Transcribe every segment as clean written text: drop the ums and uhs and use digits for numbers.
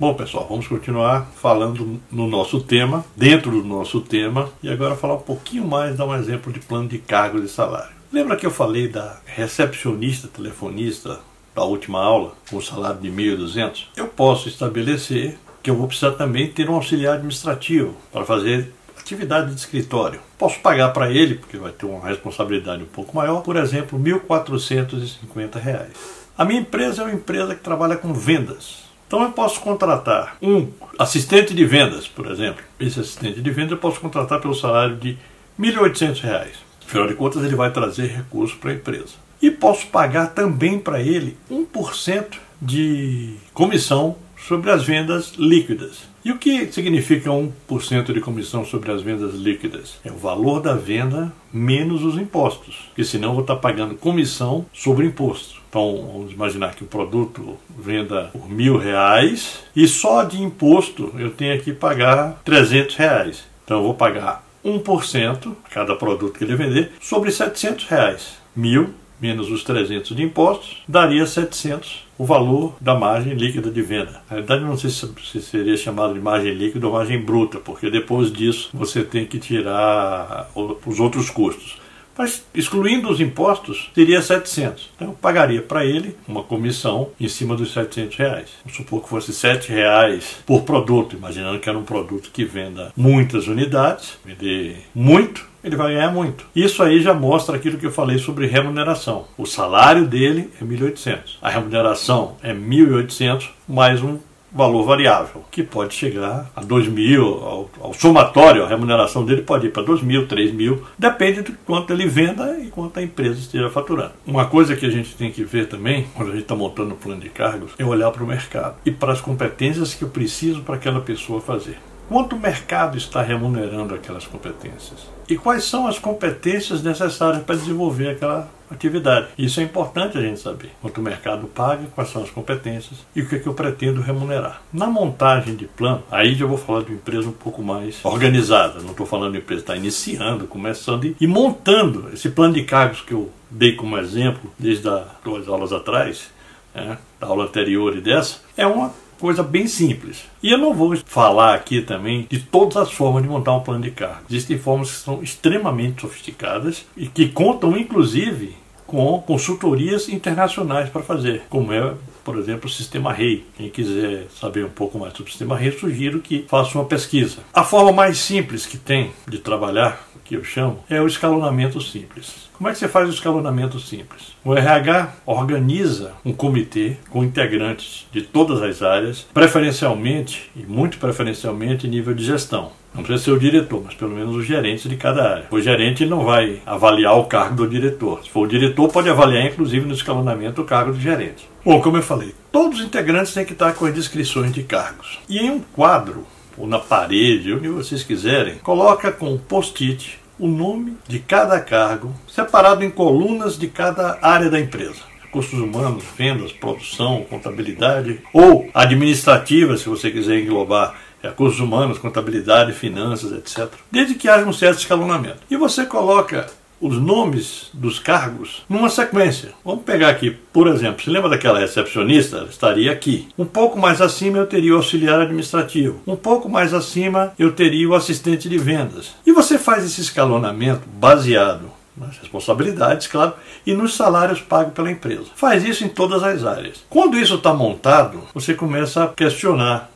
Bom, pessoal, vamos continuar falando no nosso tema, dentro do nosso tema, e agora falar um pouquinho mais, dar um exemplo de plano de cargos e salário. Lembra que eu falei da recepcionista, telefonista da última aula, com salário de 1.200? Eu posso estabelecer que eu vou precisar também ter um auxiliar administrativo para fazer atividade de escritório. Posso pagar para ele, porque vai ter uma responsabilidade um pouco maior, por exemplo, R$ 1.450. A minha empresa é uma empresa que trabalha com vendas. Então eu posso contratar um assistente de vendas, por exemplo. Esse assistente de vendas eu posso contratar pelo salário de R$ 1.800. Afinal de contas, ele vai trazer recursos para a empresa. E posso pagar também para ele 1% de comissão sobre as vendas líquidas. E o que significa 1% de comissão sobre as vendas líquidas? É o valor da venda menos os impostos, porque senão eu vou estar pagando comissão sobre imposto. Então vamos imaginar que o produto venda por R$ 1.000 e só de imposto eu tenho que pagar R$ 300. Então eu vou pagar 1% a cada produto que ele vender sobre R$ 700. 1.000 menos os 300 de impostos, daria 700, o valor da margem líquida de venda. Na verdade, não sei se seria chamado de margem líquida ou margem bruta, porque depois disso você tem que tirar os outros custos. Mas, excluindo os impostos, seria 700. Então, eu pagaria para ele uma comissão em cima dos R$ 700. Vamos supor que fosse R$ 7 por produto, imaginando que era um produto que venda muitas unidades, vender muito, ele vai ganhar muito. Isso aí já mostra aquilo que eu falei sobre remuneração. O salário dele é 1.800. A remuneração é 1.800 mais um valor variável, que pode chegar a 2.000, ao somatório, a remuneração dele pode ir para 2.000, 3.000, depende de quanto ele venda e quanto a empresa esteja faturando. Uma coisa que a gente tem que ver também, quando a gente está montando o plano de cargos, é olhar para o mercado e para as competências que eu preciso para aquela pessoa fazer. Quanto o mercado está remunerando aquelas competências? E quais são as competências necessárias para desenvolver aquela atividade? Isso é importante a gente saber. Quanto o mercado paga, quais são as competências e o que eu pretendo remunerar. Na montagem de plano, aí já vou falar de uma empresa um pouco mais organizada. Não estou falando de uma empresa que está iniciando, começando e montando esse plano de cargos que eu dei como exemplo desde as 2 aulas atrás, da aula anterior e dessa, é uma coisa bem simples. E eu não vou falar aqui também de todas as formas de montar um plano de cargos. Existem formas que são extremamente sofisticadas e que contam, inclusive, com consultorias internacionais para fazer, como é, por exemplo, o Sistema REI. Quem quiser saber um pouco mais sobre o Sistema REI, sugiro que faça uma pesquisa. A forma mais simples que tem de trabalhar, que eu chamo, é o escalonamento simples. Como é que você faz o escalonamento simples? O RH organiza um comitê com integrantes de todas as áreas, preferencialmente, e muito preferencialmente, em nível de gestão. Não precisa ser o diretor, mas pelo menos os gerentes de cada área. O gerente não vai avaliar o cargo do diretor. Se for o diretor, pode avaliar, inclusive, no escalonamento, o cargo de gerente. Bom, como eu falei, todos os integrantes têm que estar com as descrições de cargos. E em um quadro, ou na parede, onde vocês quiserem, coloca com um post-it o nome de cada cargo, separado em colunas de cada área da empresa. Recursos humanos, vendas, produção, contabilidade, ou administrativa, se você quiser englobar recursos humanos, contabilidade, finanças, etc. Desde que haja um certo escalonamento. E você coloca os nomes dos cargos numa sequência. Vamos pegar aqui, por exemplo, se lembra daquela recepcionista? Ela estaria aqui. Um pouco mais acima eu teria o auxiliar administrativo. Um pouco mais acima eu teria o assistente de vendas. E você faz esse escalonamento baseado nas responsabilidades, claro, e nos salários pagos pela empresa. Faz isso em todas as áreas. Quando isso está montado, você começa a questionar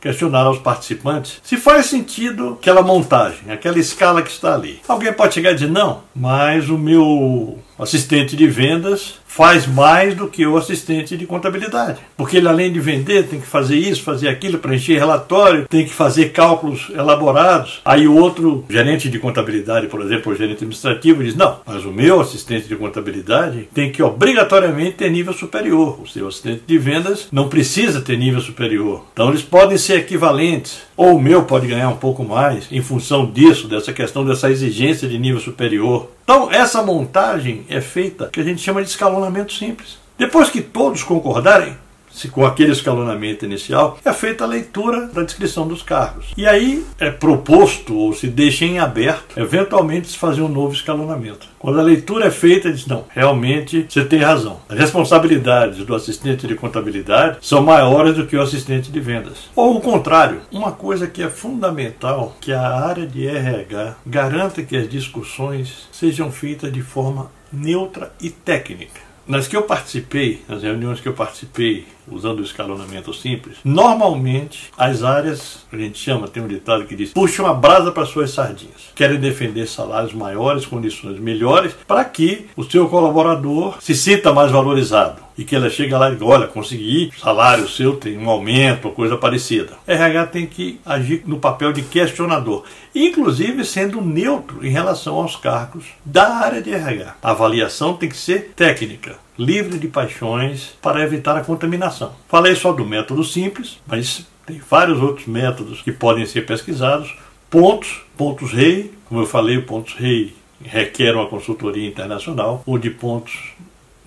aos participantes se faz sentido aquela montagem, aquela escala que está ali. Alguém pode chegar e dizer, não, mas o meu assistente de vendas faz mais do que o assistente de contabilidade. Porque ele, além de vender, tem que fazer isso, fazer aquilo, preencher relatório, tem que fazer cálculos elaborados. Aí o outro gerente de contabilidade, por exemplo, o gerente administrativo, diz, não, mas o meu assistente de contabilidade tem que obrigatoriamente ter nível superior. O seu assistente de vendas não precisa ter nível superior. Então eles podem ser equivalentes. Ou o meu pode ganhar um pouco mais em função disso, dessa questão, dessa exigência de nível superior. Então essa montagem é feita, que a gente chama de escalonamento simples. Depois que todos concordarem, se com aquele escalonamento inicial, é feita a leitura da descrição dos cargos. E aí é proposto, ou se deixa em aberto, eventualmente se fazer um novo escalonamento. Quando a leitura é feita, diz, não, realmente você tem razão. As responsabilidades do assistente de contabilidade são maiores do que o assistente de vendas. Ou o contrário, uma coisa que é fundamental, que a área de RH garanta que as discussões sejam feitas de forma neutra e técnica. Nas reuniões que eu participei, usando o escalonamento simples, normalmente as áreas, a gente chama, tem um ditado que diz, puxam a brasa para suas sardinhas. Querem defender salários maiores, condições melhores, para que o seu colaborador se sinta mais valorizado. E que ela chega lá e diga, olha, consegui, o salário seu tem um aumento, ou coisa parecida. RH tem que agir no papel de questionador, inclusive sendo neutro em relação aos cargos da área de RH. A avaliação tem que ser técnica, livre de paixões, para evitar a contaminação. Falei só do método simples, mas tem vários outros métodos que podem ser pesquisados. Pontos-rei, como eu falei, o pontos-rei requer uma consultoria internacional, ou de pontos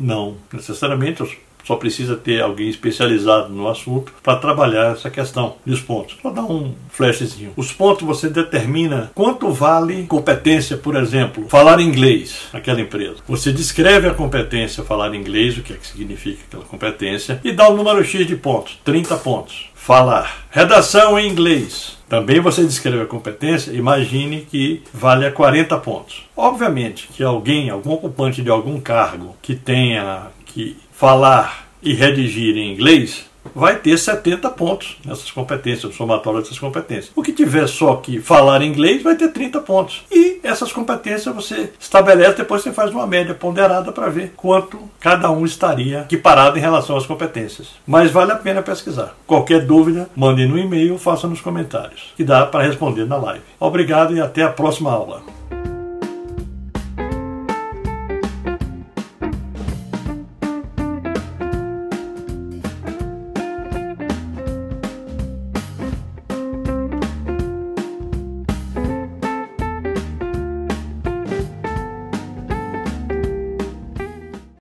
não necessariamente, só precisa ter alguém especializado no assunto para trabalhar essa questão dos pontos. Vou dar um flashzinho. Os pontos você determina quanto vale competência, por exemplo, falar inglês naquela empresa. Você descreve a competência falar inglês, o que é que significa aquela competência, e dá o número X de pontos, 30 pontos. Falar. Redação em inglês. Também você descreve a competência, imagine que vale a 40 pontos. Obviamente que algum ocupante de algum cargo que tenha que falar e redigir em inglês, vai ter 70 pontos nessas competências, no somatório dessas competências. O que tiver só que falar inglês vai ter 30 pontos. E essas competências você estabelece, depois você faz uma média ponderada para ver quanto cada um estaria equiparado em relação às competências. Mas vale a pena pesquisar. Qualquer dúvida, mande no e-mail ou faça nos comentários, que dá para responder na live. Obrigado e até a próxima aula.